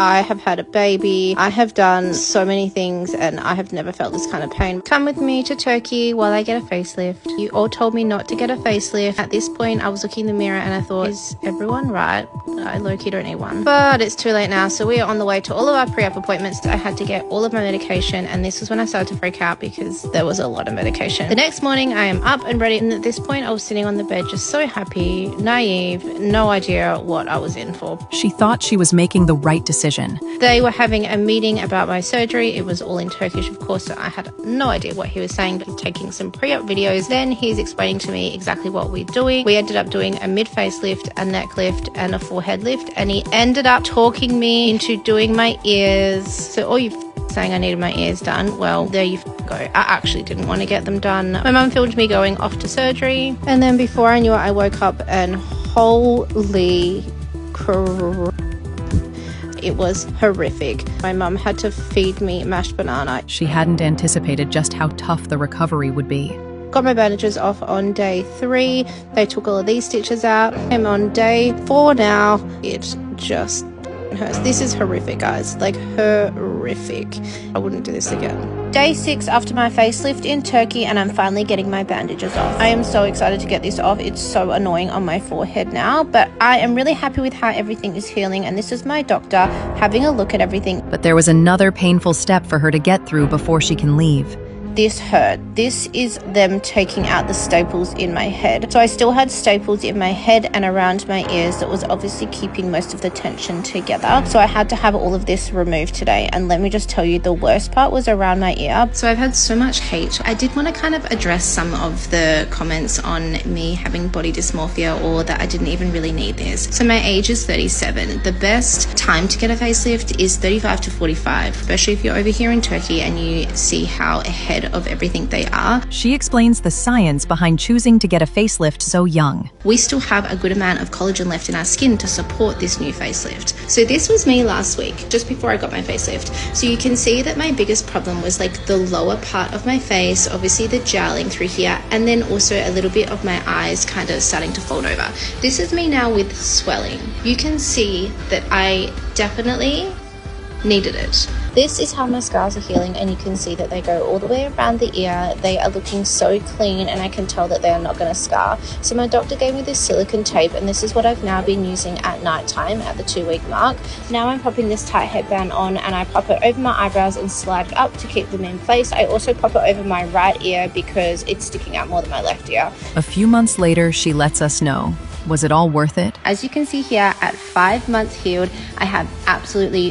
I have had a baby. I have done so many things and I have never felt this kind of pain. Come with me to Turkey while I get a facelift. You all told me not to get a facelift. At this point, I was looking in the mirror and I thought, is everyone right? I low-key don't need one. But it's too late now, so we are on the way to all of our pre-op appointments. I had to get all of my medication, and this is when I started to freak out because there was a lot of medication. The next morning, I am up and ready, and at this point, I was sitting on the bed just so happy, naive, no idea what I was in for. She thought she was making the right decision. They were having a meeting about my surgery. It was all in Turkish, of course, so I had no idea what he was saying, but taking some pre-op videos. Then he's explaining to me exactly what we're doing. We ended up doing a mid-face lift, a neck lift, and a forehead lift, and he ended up talking me into doing my ears. So all you saying I needed my ears done, well, there you go. I actually didn't want to get them done. My mum filmed me going off to surgery, and then before I knew it, I woke up and holy crap. It was horrific. My mum had to feed me mashed banana. She hadn't anticipated just how tough the recovery would be. Got my bandages off on day 3. They took all of these stitches out. I'm on day 4 now. It just hurts. This is horrific, guys. Like, horrific. I wouldn't do this again. Day 6 after my facelift in Turkey, and I'm finally getting my bandages off. I am so excited to get this off. It's so annoying on my forehead now, but I am really happy with how everything is healing, and this is my doctor having a look at everything. But there was another painful step for her to get through before she can leave. This hurt. This is them taking out the staples in my head. So I still had staples in my head and around my ears that was obviously keeping most of the tension together. So I had to have all of this removed today. And let me just tell you, the worst part was around my ear. So I've had so much hate. I did want to kind of address some of the comments on me having body dysmorphia or that I didn't even really need this. So my age is 37. The best time to get a facelift is 35 to 45, especially if you're over here in Turkey and you see how ahead of everything they are. She explains the science behind choosing to get a facelift so young. We still have a good amount of collagen left in our skin to support this new facelift. So this was me last week, just before I got my facelift. So you can see that my biggest problem was like the lower part of my face, obviously the jowling through here, and then also a little bit of my eyes kind of starting to fold over. This is me now with swelling. You can see that I definitely needed it. This is how my scars are healing, and you can see that they go all the way around the ear. They are looking so clean, and I can tell that they are not going to scar. So my doctor gave me this silicone tape, and this is what I've now been using at night time at the 2-week mark. Now I'm popping this tight headband on, and I pop it over my eyebrows and slide it up to keep them in place. I also pop it over my right ear because it's sticking out more than my left ear. A few months later, she lets us know. Was it all worth it? As you can see here, at 5 months healed, I have absolutely